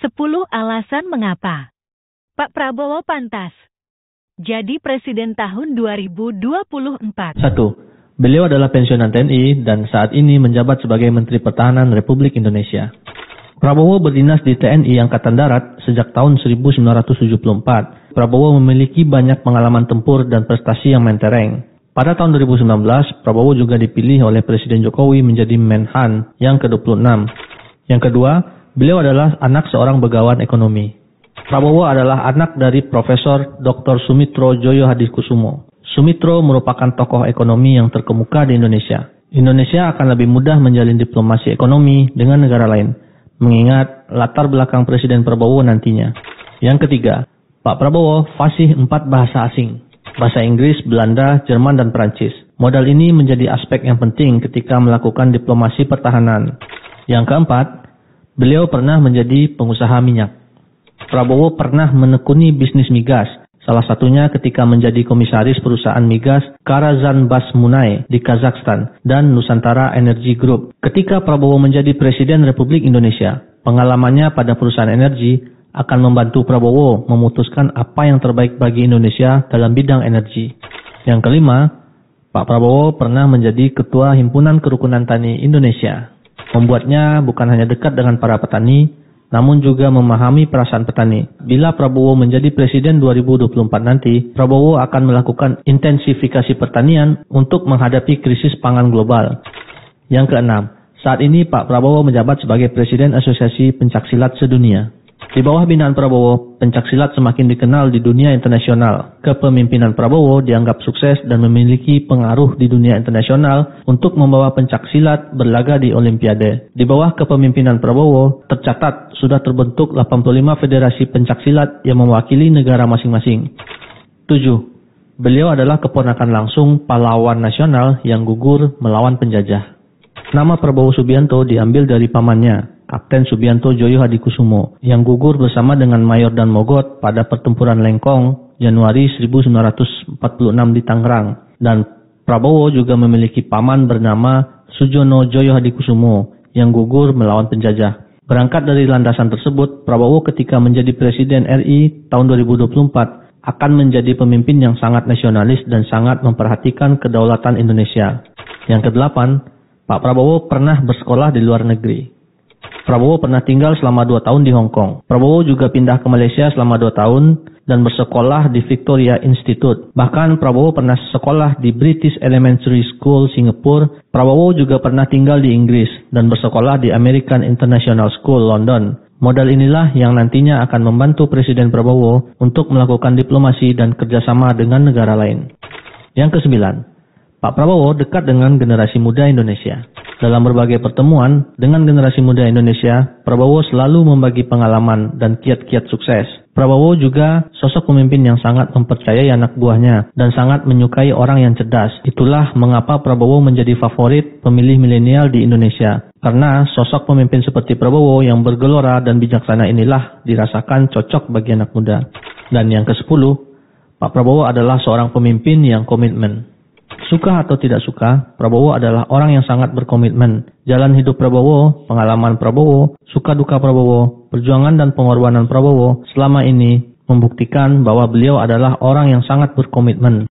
10 alasan mengapa Pak Prabowo pantas jadi presiden tahun 2024. 1. Beliau adalah pensiunan TNI dan saat ini menjabat sebagai Menteri Pertahanan Republik Indonesia. Prabowo berdinas di TNI Angkatan Darat sejak tahun 1974. Prabowo memiliki banyak pengalaman tempur dan prestasi yang mentereng. Pada tahun 2019, Prabowo juga dipilih oleh Presiden Jokowi menjadi Menhan yang ke-26. Yang kedua, beliau adalah anak seorang begawan ekonomi. Prabowo adalah anak dari Profesor Dr. Sumitro Joyo Hadikusumo. Sumitro merupakan tokoh ekonomi yang terkemuka di Indonesia. Indonesia akan lebih mudah menjalin diplomasi ekonomi dengan negara lain, mengingat latar belakang Presiden Prabowo nantinya. Yang ketiga, Pak Prabowo fasih 4 bahasa asing. Bahasa Inggris, Belanda, Jerman, dan Perancis. Modal ini menjadi aspek yang penting ketika melakukan diplomasi pertahanan. Yang keempat, beliau pernah menjadi pengusaha minyak. Prabowo pernah menekuni bisnis migas, salah satunya ketika menjadi komisaris perusahaan migas Karazhanbasmunay di Kazakhstan dan Nusantara Energy Group. Ketika Prabowo menjadi Presiden Republik Indonesia, pengalamannya pada perusahaan energi akan membantu Prabowo memutuskan apa yang terbaik bagi Indonesia dalam bidang energi. Yang kelima, Pak Prabowo pernah menjadi Ketua Himpunan Kerukunan Tani Indonesia. Membuatnya bukan hanya dekat dengan para petani, namun juga memahami perasaan petani. Bila Prabowo menjadi Presiden 2024 nanti, Prabowo akan melakukan intensifikasi pertanian untuk menghadapi krisis pangan global. Yang keenam, saat ini Pak Prabowo menjabat sebagai Presiden Asosiasi Pencaksilat Sedunia. Di bawah binaan Prabowo, pencaksilat semakin dikenal di dunia internasional. Kepemimpinan Prabowo dianggap sukses dan memiliki pengaruh di dunia internasional untuk membawa pencaksilat berlaga di Olimpiade. Di bawah kepemimpinan Prabowo, tercatat sudah terbentuk 85 federasi pencaksilat yang mewakili negara masing-masing. 7. Beliau adalah keponakan langsung pahlawan nasional yang gugur melawan penjajah. Nama Prabowo Subianto diambil dari pamannya, Kapten Subianto Joyo Hadikusumo, yang gugur bersama dengan Mayor Dan Mogot pada pertempuran Lengkong Januari 1946 di Tangerang. Dan Prabowo juga memiliki paman bernama Sujono Joyo Hadikusumo yang gugur melawan penjajah. Berangkat dari landasan tersebut, Prabowo ketika menjadi Presiden RI tahun 2024 akan menjadi pemimpin yang sangat nasionalis dan sangat memperhatikan kedaulatan Indonesia. Yang kedelapan, Pak Prabowo pernah bersekolah di luar negeri. Prabowo pernah tinggal selama 2 tahun di Hong Kong. Prabowo juga pindah ke Malaysia selama 2 tahun dan bersekolah di Victoria Institute. Bahkan Prabowo pernah sekolah di British Elementary School Singapura. Prabowo juga pernah tinggal di Inggris dan bersekolah di American International School London. Modal inilah yang nantinya akan membantu Presiden Prabowo untuk melakukan diplomasi dan kerjasama dengan negara lain. Yang kesembilan, Pak Prabowo dekat dengan generasi muda Indonesia. Dalam berbagai pertemuan dengan generasi muda Indonesia, Prabowo selalu membagi pengalaman dan kiat-kiat sukses. Prabowo juga sosok pemimpin yang sangat mempercayai anak buahnya dan sangat menyukai orang yang cerdas. Itulah mengapa Prabowo menjadi favorit pemilih milenial di Indonesia. Karena sosok pemimpin seperti Prabowo yang bergelora dan bijaksana inilah dirasakan cocok bagi anak muda. Dan yang ke-10, Pak Prabowo adalah seorang pemimpin yang komitmen. Suka atau tidak suka, Prabowo adalah orang yang sangat berkomitmen. Jalan hidup Prabowo, pengalaman Prabowo, suka duka Prabowo, perjuangan dan pengorbanan Prabowo selama ini membuktikan bahwa beliau adalah orang yang sangat berkomitmen.